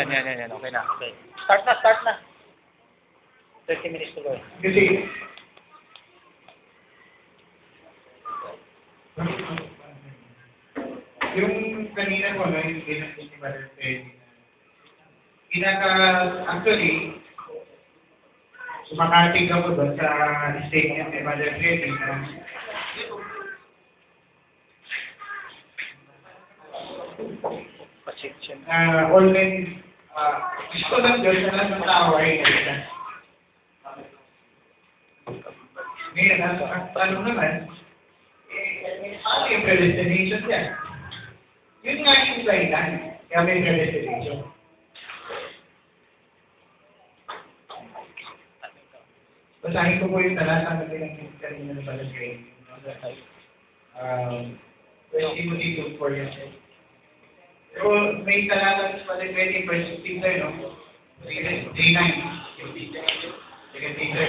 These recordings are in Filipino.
Yan. Okay na. Okay. Start na. 30 minutes to go. Kasi, yung kanina ko, yung ginastos ni Brother Freddy, actually, sumakating ako doon sa statement ni Brother Freddy na all men, gusto lang doon sa lahat ng tao ay kailan. Ngayon, ang tanong naman, ano yung predestination niya? Yun nga yung dahilan, kaya may predestination. Basahin ko po yung talata na pinagkita kanina ng Brother Freddy. Verse Timothy 2:4 yan. So, may talata sa Brother Freddy, verse 15 tayo, no? J9. Second Peter.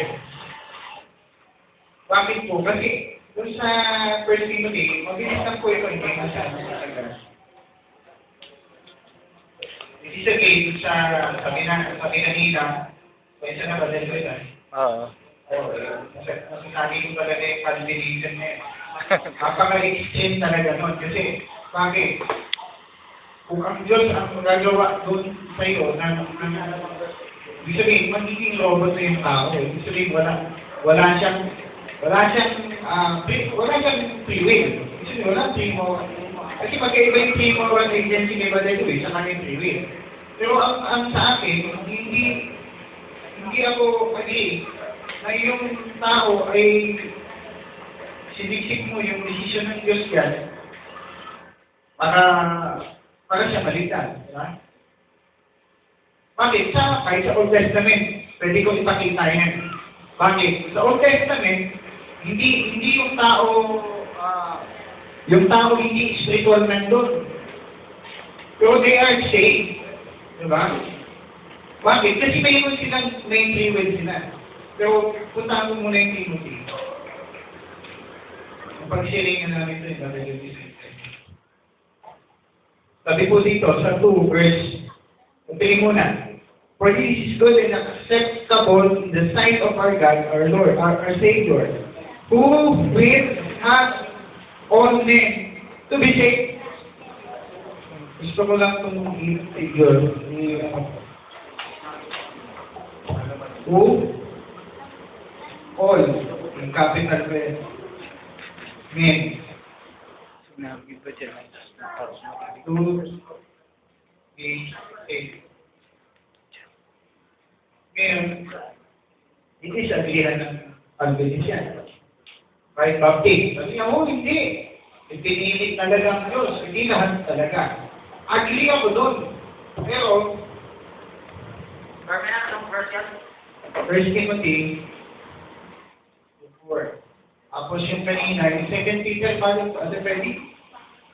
Bakit po? Kasi, doon sa First Timothy, mabilis lang po ito, hindi masyadong matagal. This is again, sa sabi na nila, kwensa na Brother Freddy. Oo. Masasabi ko talaga yung combination niya. Napaka-extreme talaga nun. Kasi, bakit? Kung ang Diyos ang magagawa doon sa iyo, ibig sabihin, magiging robot na yung tao. Ibig sabihin, wala siyang free will. Ibig sabihin, wala free will. Kasi magkaiba yung free moral agency may Brother Luis sa kanyang free will. Pero ang sa akin, hindi ako agree na yung tao ay siniksik mo yung decision ng Diyos yan para siya balikan. Diba? Bakit? Kahit sa Old Testament, pwede ko ipakita yan. Bakit? Sa Old Testament, hindi yung tao hindi spiritual man doon. Pero they are saved. Diba? Bakit? Kasi mayroon silang main free will sila. Pero puntahan mo muna yung Timothy. Pag-sharing namin ito yung WBC. Sabi po dito, sa 2 verse, tingin muna. For this is good and acceptable in the sight of our God, our Lord, our Savior, who will have all men to be saved. Gusto ko lang itong figure. Who? All. In capital letter. Men. To be saved. Ngayon, hindi sabihan ng pagbilis yan. Right, Baptist? Sabi niya, hindi. Ipinilit talaga ang Diyos. Hindi lahat talaga. Agree ako doon. Pero, First Timothy 4. Tapos yung kanina, yung 2 Peter, Brother Freddy?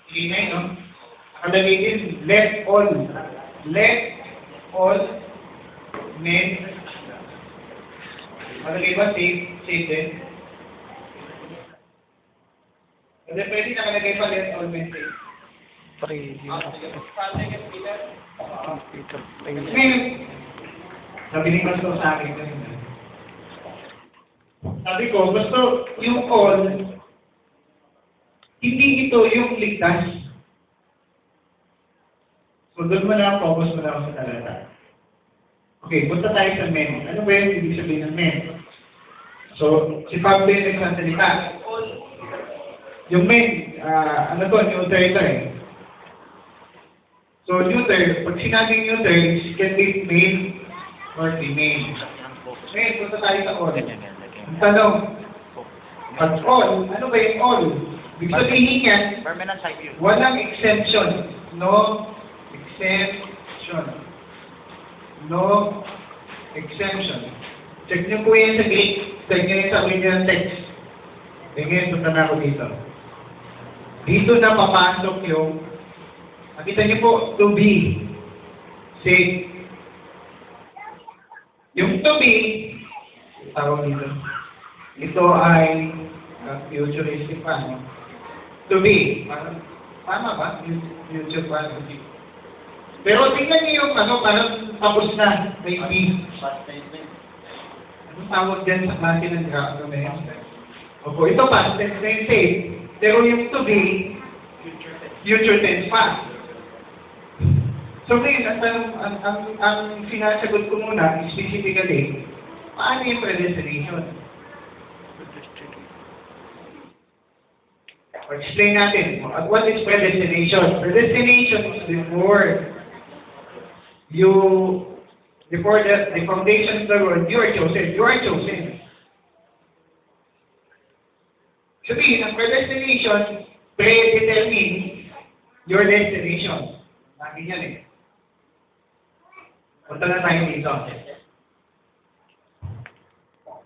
Sige na no? Nakalagay din, let all men, nakalagay ba? Save them. Brother Freddy, nakalagay pa, let all men save. Sabi ni Pastor sa akin kanina. Sabi ko, gusto yung all, hindi ito yung ligtas. So doon mo na, focus mo na ako sa talata. Okay, punta tayo sa men. Ano ba yung ibig sabihin ng men? So, si Pablo yung nagsasalita. Yung men, ano to, neuter ito eh. So, neuter, pag sinabing neuter, it can be male or female. Ngayon, punta tayo sa all. Ang tanong, pag all, ano ba yung all? Ibig sabihin yan, walang exemption. No exemption. No exemption. Check nyo po yan sa Greek. Check nyo yan sa original text. Ngayon, punta na ako dito. Dito na papasok yung, nakita niyo po, to be. See? Yung to be, tawag dito. Ito ay futuristic pa, no? To be. Tama ba? Future pa. Pero tingnan niyo yung ano, parang tapos na, may B. Past statement. Anong tawag dyan sa klase ng graph na yun? Opo, ito past tense na yung same. Pero yung to be, future tense pa. So ngayon, ang sinasagot ko muna, specifically, paano yung predestination? Explain natin. What is predestination? Predestination is before the foundation of the world, you are chosen. You are chosen. Sabihin, ang predestination, predetermine your destination. Lagi yan eh. Punta na tayo dito.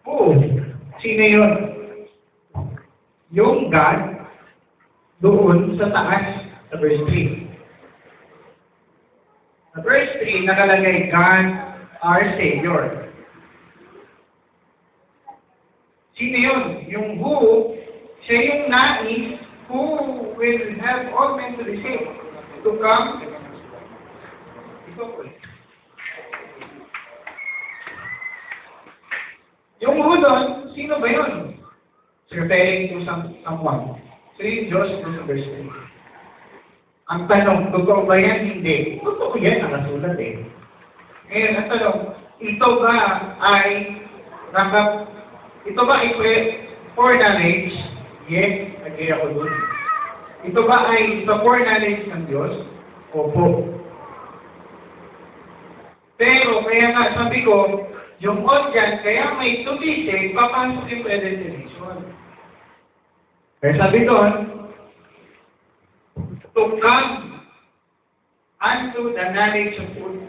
Oo. Sino yun? Yung God doon sa taas, sa verse 3. Sa verse 3, nakalagay, God, our Savior. Sino yun? Yung who, siya yung nais who will have all men to be saved. To come. Ito po. Yung who doon, sino ba yun? It's referring to someone. So yung Diyos doon sa verse 3. Ang tanong, totoo ba yan? Hindi. Totoo yan, nakasulat eh. Ngayon, ang tanong, ito ba ay foreknowledge? Yes, agree ako doon. Ito ba ay foreknowledge ng Diyos? Opo. Pero, kaya nga, sabi ko, yung on dyan, kaya may to be saved, papasok yung predestination. Kaya sabi doon, to come unto the knowledge of truth.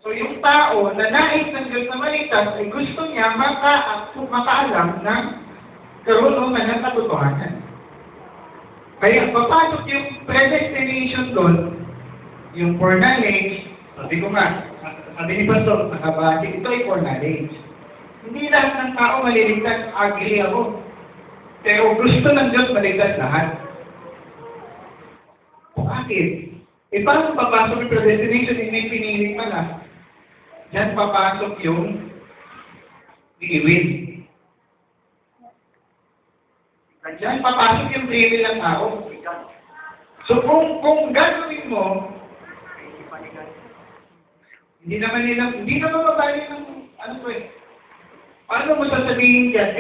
So yung tao na nais ng Diyos na maligtas ay gusto niya makaalam ng karunungan ng katotohanan. Kaya papasok yung predestination doon, yung foreknowledge, sabi ko nga, sabi ni Pastor, nakabati, ito ay foreknowledge. Hindi lahat ng tao maliligtas, agree ako. Pero gusto ng Diyos maligtas lahat. Bakit? Eh, paano papasok yung predestination? Hindi pinili pala. Diyan papasok yung free will. Diyan papasok yung free will ng tao. So, kung gagawin mo, hindi naman mabali ng, ano po eh, paano mo sasabihin dyan,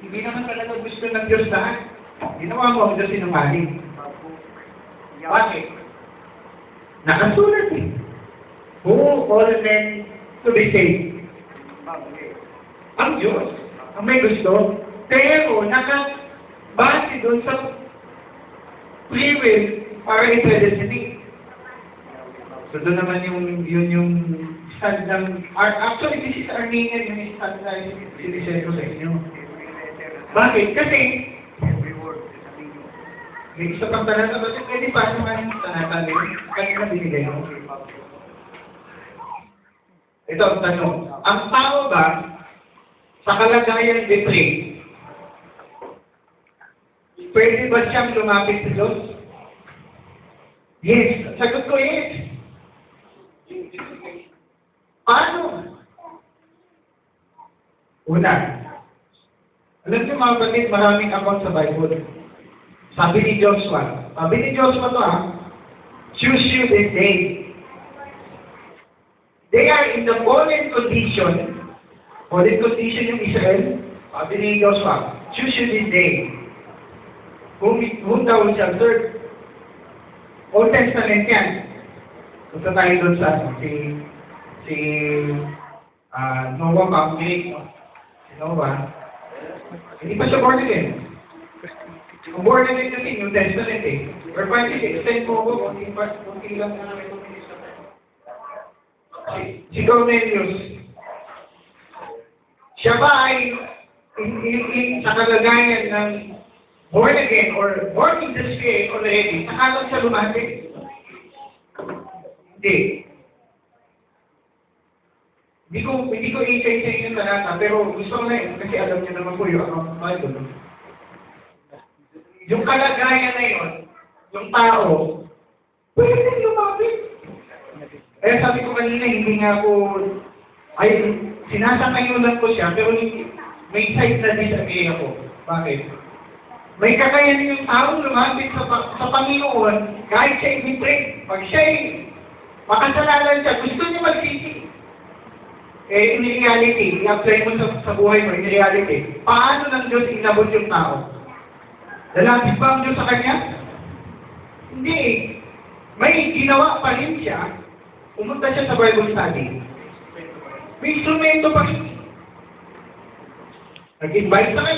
hindi naman talaga gusto ng Diyos lahat. Ginawa mo ang Diyos sinungaling. Bakit? Nakasulat eh. Who all men to be saved? Ang Diyos. Ang may gusto. Pero nakabase doon sa free will para i-predestinate. So doon naman yung stand ng... Actually, this is Armenian yung stand na sinisend ko sa inyo. Bakit? Kasi may isa pang talata ba? Pwede pa naman yung talata rin. Kanina binigay mo. Ito ang tanong. Ang tao ba sa kalagayan depraved, pwede ba siyang lumapit sa Diyos? Yes. Sagot ko yes. Paano? Una, alam niyo mga kapatid, maraming account sa Bible. Sabi ni Joshua to choose you this day. They are in the fallen condition yung Israel. Sabi ni Joshua, choose you this day. Whom thou shalt serve. Old Testament yan. Punta tayo doon sa si Noah family. Si Noah. Hindi pa siya born again. Kung born again kasi New Testament eh. Or pwede extend mo ko, kunti lang na namin kumilis na tayo. Si Cornelius, siya ba ay sa kalagayan ng born again or born in the spirit already, saka lang siya lumapit? Hindi. Hindi ko i-say sa inyo talata, pero gusto ko na yun, kasi alam niyo naman po yung account Bible. Yung kalagayan na yun, yung tao, pwede lumapit. Kaya sabi ko kanina, hindi nga ako, ay, sinasangayunan ko siya, pero may side na disagree ako. Bakit? May kakayanin yung taong lumapit sa Panginoon kahit siya i-betray. Pag siya'y makasalanan siya, gusto niya magsisi. In reality, i-apply mo sa buhay mo, in reality, paano ng Diyos inabot yung tao? Lalapit ba ang Diyos sa kanya? Hindi. May ginawa pa rin siya. Pumunta siya sa Bible study. May instrumento pa rin. Nag-invite sa kanya.